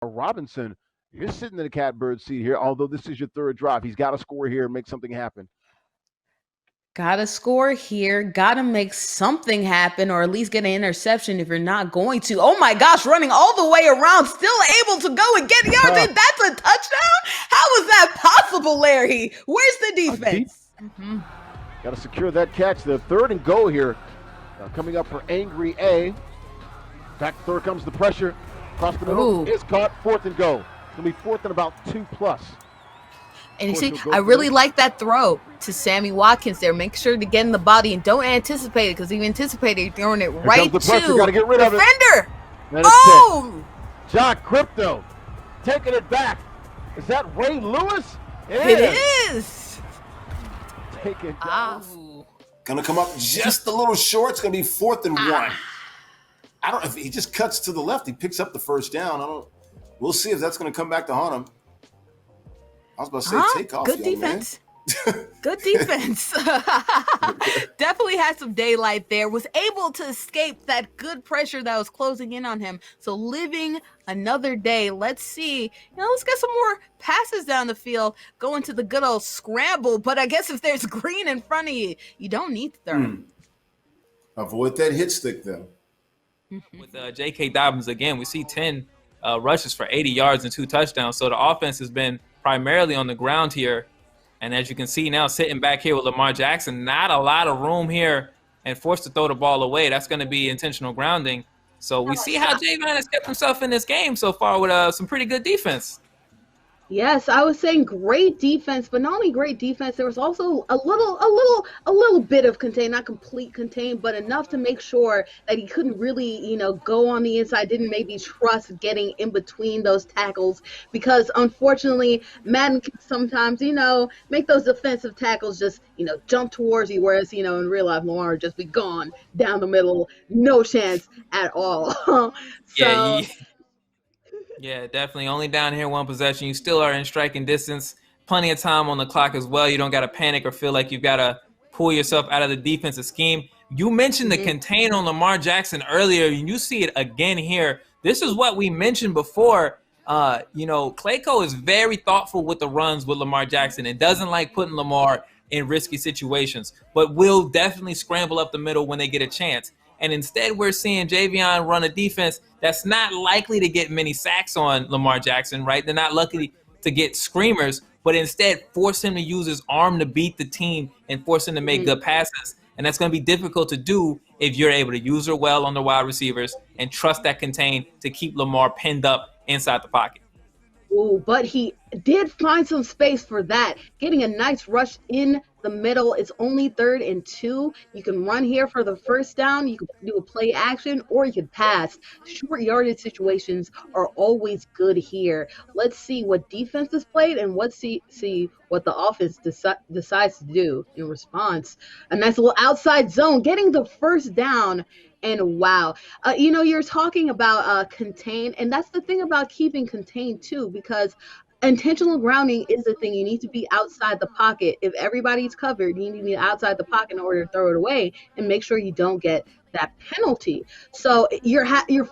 Robinson, you're sitting in the catbird seat here, although this is your third drive. He's got to score here and make something happen. Gotta score here. Gotta make something happen, or at least get an interception if you're not going to. Oh my gosh, running all the way around, still able to go and get yards, and that's a touchdown? How is that possible, Larry? Where's the defense? Got to secure that catch. The third and go here. Coming up for Angry A. Back third comes the pressure. Across the middle is caught. Fourth and go. It's going to be fourth and about 2+. And you see, I really like that throw to Sammy Watkins there. Make sure to get in the body and don't anticipate it, because if you anticipate it, you're throwing it right to Gotta get rid of defender. Oh! John Crypto taking it back. Is that Ray Lewis? It is. Take it. Gonna come up just a little short. It's gonna be fourth and 1. I don't know if he just cuts to the left. He picks up the first down. We'll see if that's gonna come back to haunt him. I was about to say, take off. Good defense. Good defense. Definitely had some daylight there. Was able to escape that good pressure that was closing in on him. So living another day. Let's see. Let's get some more passes down the field. Go into the good old scramble. But I guess if there's green in front of you, you don't need to throw. Avoid that hit stick, though. With J.K. Dobbins, again, we see 10 rushes for 80 yards and 2 touchdowns. So the offense has been primarily on the ground here. And as you can see now, sitting back here with Lamar Jackson, not a lot of room here and forced to throw the ball away. That's going to be intentional grounding. So we see how Javon has kept himself in this game so far with some pretty good defense. Yes, I was saying great defense, but not only great defense, there was also a little bit of contain, not complete contain, but enough to make sure that he couldn't really, go on the inside, didn't maybe trust getting in between those tackles, because unfortunately, Madden can sometimes, make those defensive tackles just, jump towards you, whereas, in real life, Lamar would just be gone down the middle, no chance at all. Yeah, definitely. Only down here 1 possession. You still are in striking distance. Plenty of time on the clock as well. You don't got to panic or feel like you've got to pull yourself out of the defensive scheme. You mentioned the contain on Lamar Jackson earlier, and you see it again here. This is what we mentioned before. Clayco is very thoughtful with the runs with Lamar Jackson and doesn't like putting Lamar in risky situations, but will definitely scramble up the middle when they get a chance. And instead, we're seeing Javion run a defense that's not likely to get many sacks on Lamar Jackson, right? They're not lucky to get screamers, but instead force him to use his arm to beat the team and force him to make good passes. And that's going to be difficult to do if you're able to use her well on the wide receivers and trust that contain to keep Lamar pinned up inside the pocket. Ooh, but he did find some space for that. Getting a nice rush in the middle. It's only 3rd and 2. You can run here for the first down. You can do a play action, or you can pass. Short yardage situations are always good here. Let's see what defense is played, and let's see what the offense decides to do in response. A nice little outside zone, getting the first down. And wow, you're talking about contain, and that's the thing about keeping contained too, because intentional grounding is the thing. You need to be outside the pocket. If everybody's covered, you need to be outside the pocket in order to throw it away and make sure you don't get that penalty. So you're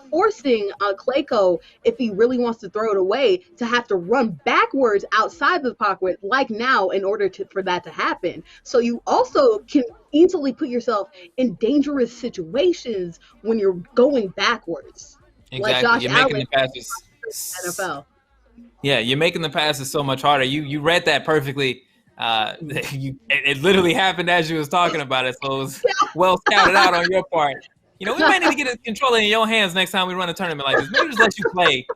forcing Clayco, if he really wants to throw it away, to have to run backwards outside the pocket like now in order for that to happen. So you also can easily put yourself in dangerous situations when you're going backwards. Exactly. Like Josh You're Allen making the passes. NFL. Yeah, you're making the passes so much harder. You read that perfectly. It literally happened as you was talking about it, so it was well scouted out on your part. We might need to get the controller in your hands next time we run a tournament like this. Maybe just let you play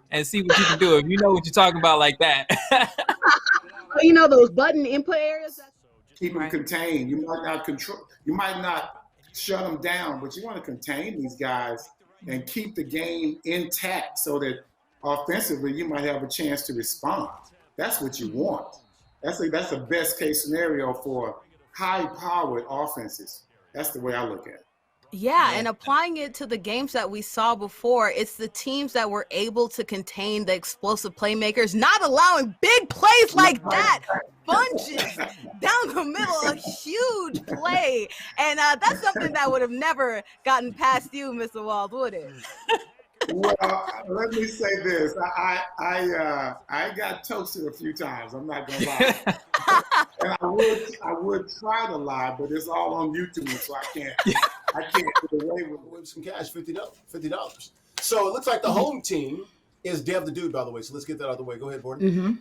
and see what you can do if you know what you're talking about like that. Those button input areas. Keep them contained. You might not control. You might not shut them down, but you want to contain these guys and keep the game intact so that offensively you might have a chance to respond. That's what you want. That's the best case scenario for high-powered offenses. That's the way I look at it. Yeah, and applying it to the games that we saw before, it's the teams that were able to contain the explosive playmakers, not allowing big plays like that. Bunches down the middle, a huge play. And that's something that would have never gotten past you, Mr. Wald, would it? Well, let me say this. I got toasted a few times. I'm not gonna lie. And I would try to lie, but it's all on YouTube, so I can't get away with some cash, $50. So it looks like the home team is Dev the Dude, by the way. So let's get that out of the way. Go ahead, Bordy. Mm-hmm.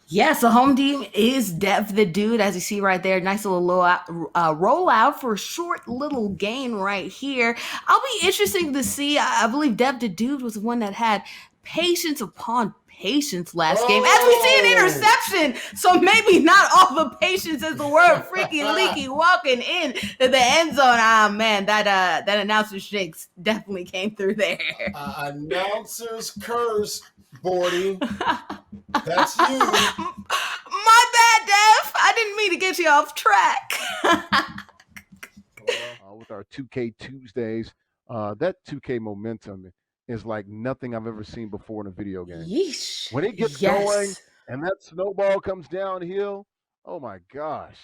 Yes, the home team is Dev the Dude, as you see right there. Nice little rollout for a short little gain right here. I'll be interesting to see. I believe Dev the Dude was the one that had patience upon patience last game. As we see an interception, so maybe not all the patience is the word freaky leaky walking in to the end zone. Ah, man, that announcer shakes definitely came through there. Announcer's curse, Bordy. That's you. My bad, Dev. I didn't mean to get you off track. With our 2K Tuesdays, that 2K momentum is like nothing I've ever seen before in a video game. Yeesh. When it gets going and that snowball comes downhill, oh my gosh.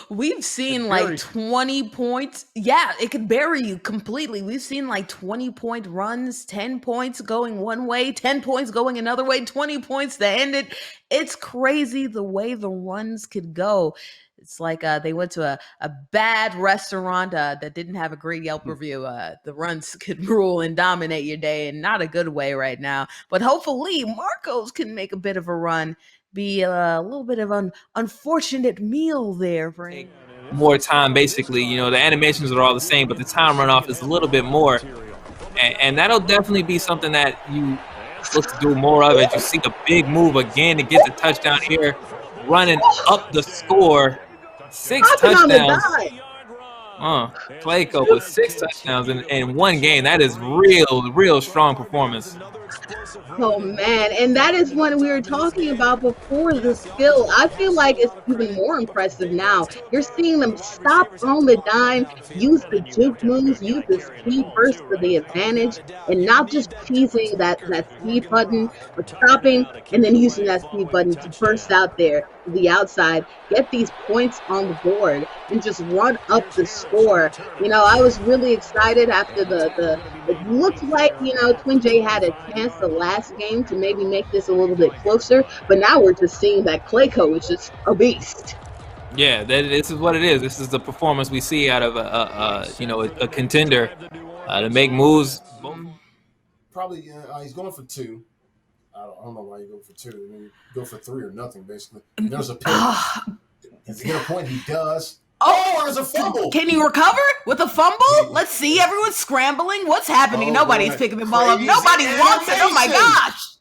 We've seen like 20 points. Yeah, it could bury you completely. We've seen like 20-point runs, 10 points going one way, 10 points going another way, 20 points to end it. It's crazy the way the runs could go. It's like they went to a bad restaurant that didn't have a great Yelp review. The runs could rule and dominate your day, and not a good way right now. But hopefully Marcos can make a bit of a run. Be a little bit of an unfortunate meal there for him. More time, basically. You know, the animations are all the same, but the time runoff is a little bit more. And that'll definitely be something that you look to do more of. It. You see the big move again to get the touchdown here, running up the score. 6 touchdowns. Clayco with 6 touchdowns in one game. That is real strong performance. Oh man, and that is what we were talking about before, the skill. I feel like it's even more impressive now. You're seeing them stop on the dime, use the juke moves, use the speed burst for the advantage, and not just teasing that speed button, but stopping and then using that speed button to burst out there to the outside, get these points on the board, and just run up the score. You know, I was really excited after it looked like, you know, Twin J had a chance the last game to maybe make this a little bit closer, but now we're just seeing that Clayco is just a beast. Yeah, this is what it is. This is the performance we see out of a contender to make moves. Probably he's going for 2. I don't know why you go for 2. I mean, you go for 3 or nothing, basically. And there's a pick. Does he get a point? He does. Oh, there's a fumble. Can he recover with a fumble? Let's see. Everyone's scrambling. What's happening? Nobody's picking the ball up. Nobody wants it. Oh my gosh.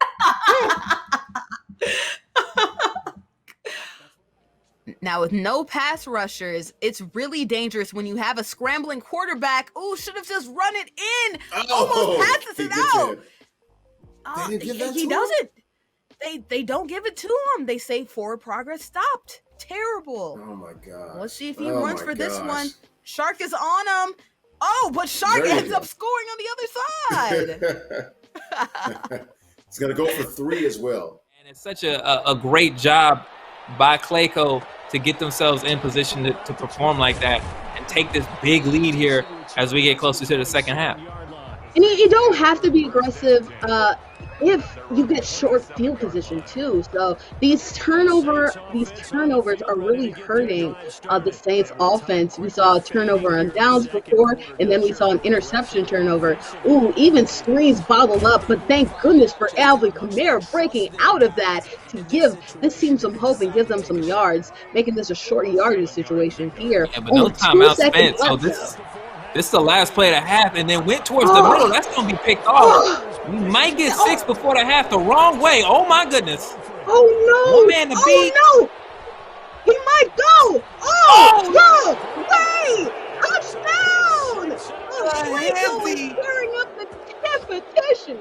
Now, with no pass rushers, it's really dangerous when you have a scrambling quarterback. Ooh, should have just run it in. Almost passes it out. He doesn't. They don't give it to him. They say forward progress stopped. Terrible. Oh my god. Let's see if he runs for this one. Shark is on him. Oh, but Shark ends up scoring on the other side. He's gonna go for 3 as well. And it's such a great job by Clayco to get themselves in position to perform like that and take this big lead here as we get closer to the second half. And you don't have to be aggressive if you get short field position too. So these turnovers are really hurting the Saints offense. We saw a turnover on downs before, and then we saw an interception turnover. Ooh, even screens bottled up, but thank goodness for Alvin Kamara breaking out of that to give this team some hope and give them some yards, making this a short yardage situation here. Yeah, but no timeout spent, so this is the last play of the half, and then went towards the middle. That's going to be picked off. We might get 6 before the half the wrong way. Oh, my goodness. Oh, no. One man to beat. Oh, no. He might go. Oh, no. Wait. Touchdown. Clayco is stirring up the competition.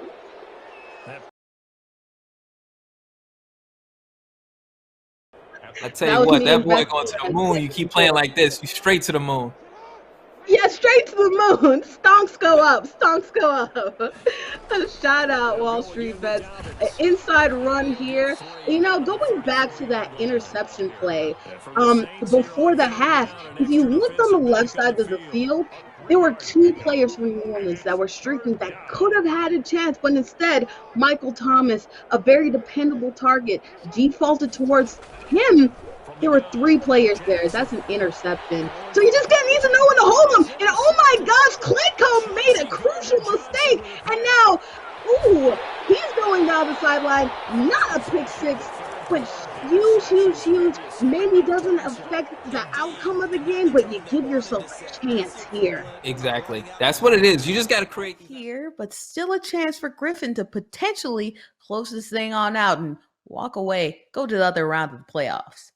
I tell you what, that boy going to the moon. You keep playing like this, you straight to the moon. Yeah, straight to the moon. Stonks go up. Stonks go up. Shout out Wall Street Bets. An inside run here. You know, going back to that interception play, before the half, if you looked on the left side of the field, There were 2 players from New Orleans that were streaking that could have had a chance, but instead, Michael Thomas, a very dependable target, defaulted towards him. There were 3 players there. That's an interception. So you just need to know when to hold them. And oh my gosh, Clicko made a crucial mistake. And now, he's going down the sideline. Not a pick 6, but huge. Maybe doesn't affect the outcome of the game, but you give yourself a chance here. Exactly. That's what it is. You just got to create here, but still a chance for Griffin to potentially close this thing on out and walk away, go to the other round of the playoffs.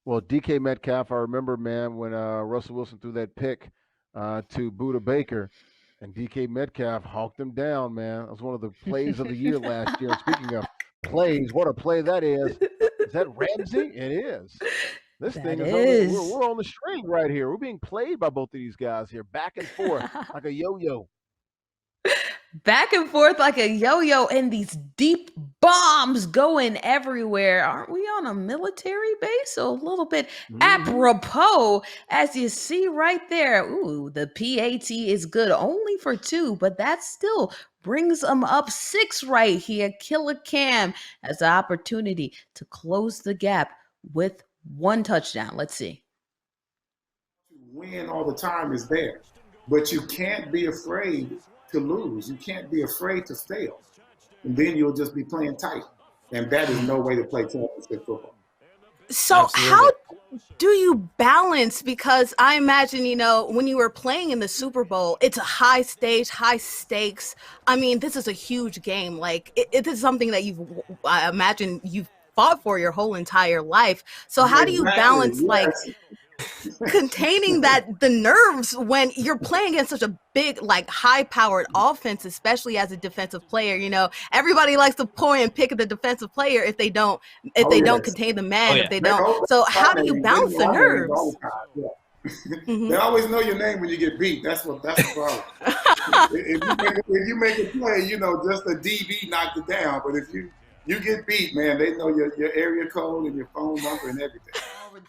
Well, DK Metcalf, I remember, man, when Russell Wilson threw that pick to Buda Baker, and DK Metcalf hawked him down, man. That was one of the plays of the year last year. And speaking of plays, what a play that is. Is that Ramsey? It is. This thing is we're on the string right here. We're being played by both of these guys here, back and forth like a yo-yo. Back and forth like a yo-yo, and these deep bombs going everywhere. Aren't we on a military base? So a little bit apropos, as you see right there. Ooh, the PAT is good only for 2, but that still brings them up 6 right here. Killer Cam has the opportunity to close the gap with 1 touchdown. Let's see. Win all the time is there, but you can't be afraid to lose. You can't be afraid to fail. And then you'll just be playing tight. And that is no way to play championship football. So how do you balance? Because I imagine, when you were playing in the Super Bowl, it's a high stage, high stakes. I mean, this is a huge game. Like, it is something that I imagine you've fought for your whole entire life. So how do you balance, containing the nerves when you're playing against such a big, high-powered offense, especially as a defensive player? Everybody likes to point and pick at the defensive player if they don't contain the man, if they don't. So how do you balance the nerves? They always know your name when you get beat. That's the problem. if you make a play, just a DB knocked it down. But if you get beat, man, they know your area code and your phone number and everything.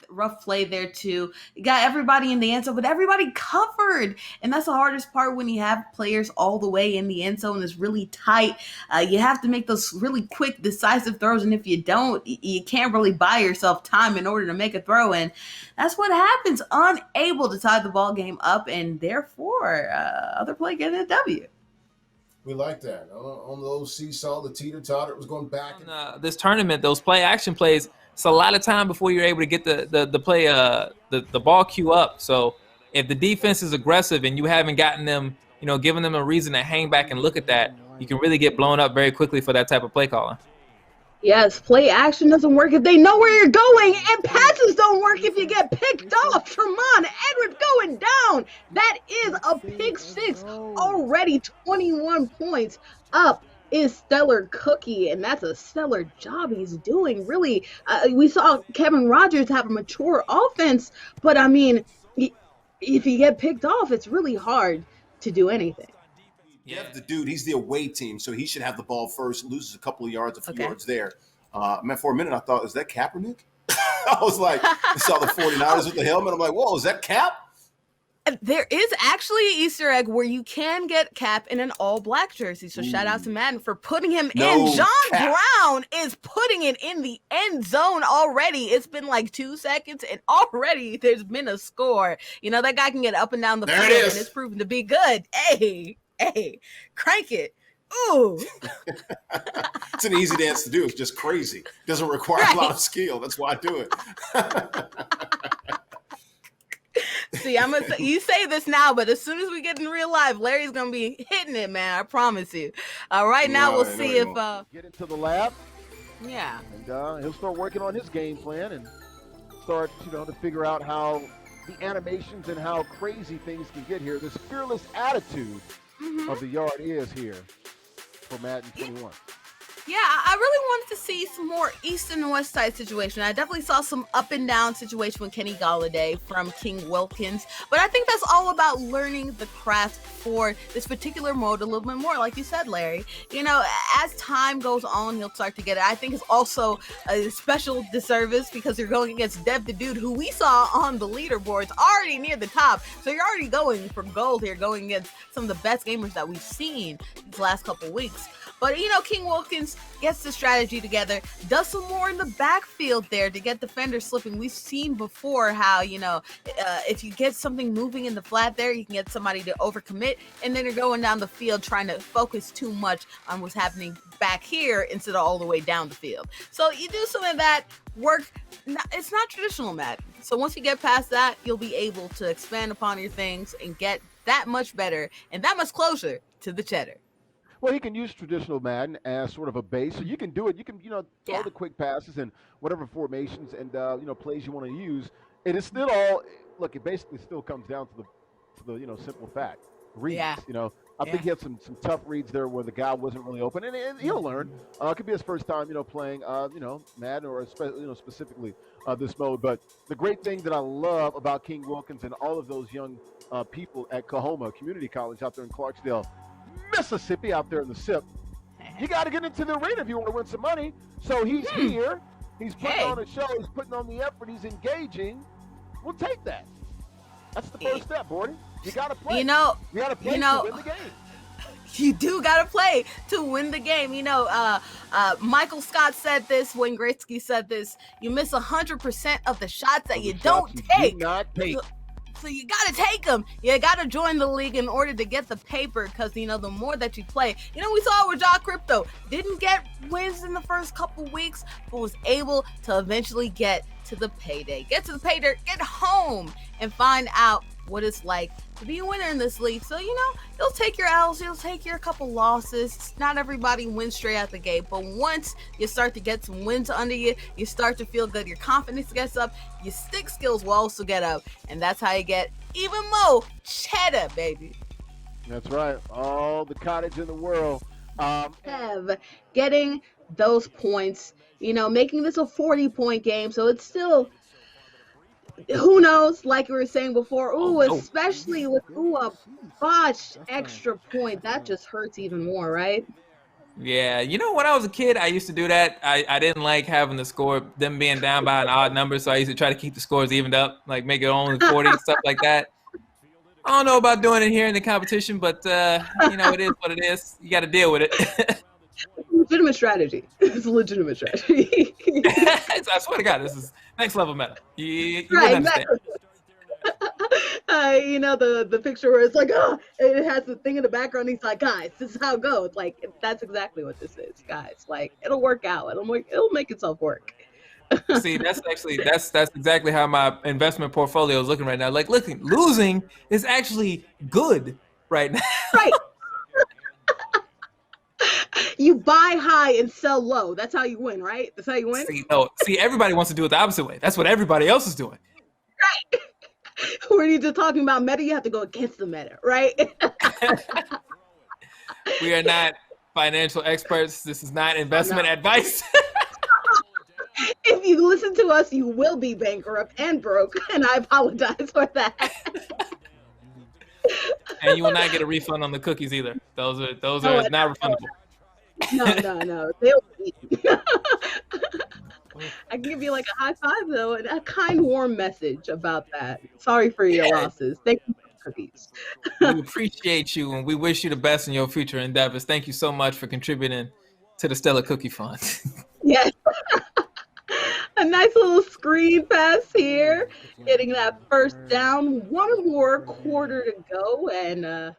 Rough play there too. You got everybody in the end zone, but everybody covered, and that's the hardest part when you have players all the way in the end zone. It's really tight. You have to make those really quick, decisive throws, and if you don't, you can't really buy yourself time in order to make a throw, and that's what happens. Unable to tie the ball game up, and therefore, other play getting a W. We like that. On the old seesaw, the teeter-totter was going back. This tournament, those play-action plays, it's a lot of time before you're able to get the play the ball queue up. So if the defense is aggressive and you haven't gotten them, giving them a reason to hang back and look at that, you can really get blown up very quickly for that type of play calling. Yes, play action doesn't work if they know where you're going, and passes don't work if you get picked off. Tremont Edwards going down. That is a pick 6 already. 21 points up is Stellar Cookie, and that's a stellar job he's doing. Really, we saw Kevin Rogers have a mature offense, but I mean, if you get picked off, it's really hard to do anything. Yeah, the dude, he's the away team, so he should have the ball first, loses a couple of yards, a few yards there. Man, for a minute, I thought, is that Kaepernick? I was like, I saw the 49ers with the helmet. I'm like, whoa, is that Cap? There is actually an Easter egg where you can get Cap in an all-black jersey. So shout out to Madden for putting him in. John Brown is putting it in the end zone already. It's been like 2 seconds, and already there's been a score. That guy can get up and down the field, and it's proven to be good. Hey, crank it. Ooh. It's an easy dance to do. It's just crazy. It doesn't require a lot of skill. That's why I do it. See, you say this now, but as soon as we get in real life, Larry's gonna be hitting it, man. I promise you. Right now, we'll see if get into the lab. Yeah. And he'll start working on his game plan and start, to figure out how the animations and how crazy things can get here. This fearless attitude of the yard is here for Madden 21. Yeah, I really wanted to see some more east and west side situation. I definitely saw some up and down situation with Kenny Golladay from King Wilkins, but I think that's all about learning the craft for this particular mode a little bit more, like you said, Larry. You know, as time goes on, he'll start to get it. I think it's also a special disservice because you're going against Dev the Dude, who we saw on the leaderboards already near the top. So you're already going for gold here, going against some of the best gamers that we've seen these last couple weeks. But, you know, King Wilkins gets the strategy together, does some more in the backfield there to get defenders slipping. We've seen before how, you know, if you get something moving in the flat there, you can get somebody to overcommit, and then you're going down the field trying to focus too much on what's happening back here instead of all the way down the field. So you do some of that work. It's not traditional Madden. So once you get past that, you'll be able to expand upon your things and get that much better and that much closer to the cheddar. Well, he can use traditional Madden as sort of a base, so you can do it. You can, throw the quick passes and whatever formations and plays you want to use. It is still all. Look, it basically still comes down to the simple fact. Reads. Yeah. I think he had some tough reads there where the guy wasn't really open, and he'll learn. It could be his first time, playing, Madden or specifically this mode. But the great thing that I love about King Wilkins and all of those young people at Coahoma Community College out there in Clarksdale, Mississippi, out there in the SIP, you got to get into the arena if you want to win some money. So he's here. He's putting on a show. He's putting on the effort. He's engaging. We'll take that. That's the first step, Bordy. You got to play. You got to play to win the game. You do got to play to win the game. Michael Scott said this, Wayne Gretzky said this. You miss 100% of the shots that you don't take. Do not take. So you got to take them. You got to join the league in order to get the paper because, the more that you play. We saw it with Jaw Crypto. Didn't get wins in the first couple weeks, but was able to eventually get to the payday. Get to the payday, get home, and find out what it's like to be a winner in this league. So, you'll take your L's, you'll take your couple losses. Not everybody wins straight out the gate, but once you start to get some wins under you, you start to feel good, your confidence gets up, your stick skills will also get up, and that's how you get even more cheddar, baby. That's right. All the cottage in the world. Getting those points, making this a 40-point game, so it's still, who knows, like we were saying before, especially with a botched extra point, that just hurts even more, right? Yeah, when I was a kid, I used to do that. I didn't like having the score, them being down by an odd number, so I used to try to keep the scores evened up, like make it only 40 and stuff like that. I don't know about doing it here in the competition, but, it is what it is. You got to deal with it. Legitimate strategy. It's a legitimate strategy. I swear to God, this is next level meta. You right, understand. Exactly. The picture where it's like, it has the thing in the background. He's like, guys, this is how it goes. Like, that's exactly what this is, guys. Like, it'll work out. It'll make itself work. See, that's exactly how my investment portfolio is looking right now. Like, losing is actually good right now. Right. You buy high and sell low. That's how you win, right? That's how you win. See, everybody wants to do it the opposite way. That's what everybody else is doing. Right. When you're just talking about meta, you have to go against the meta, right? We are not financial experts. This is not investment advice. If you listen to us, you will be bankrupt and broke, and I apologize for that. And you will not get a refund on the cookies either. Those are not refundable. No. They'll be. I can give you like a high five though, and a kind, warm message about that. Sorry for your losses. Thank you for the cookies. We appreciate you, and we wish you the best in your future endeavors. Thank you so much for contributing to the Stellar Cookie Fund. Yes. A nice little screen pass here, getting that first down. One more quarter to go, and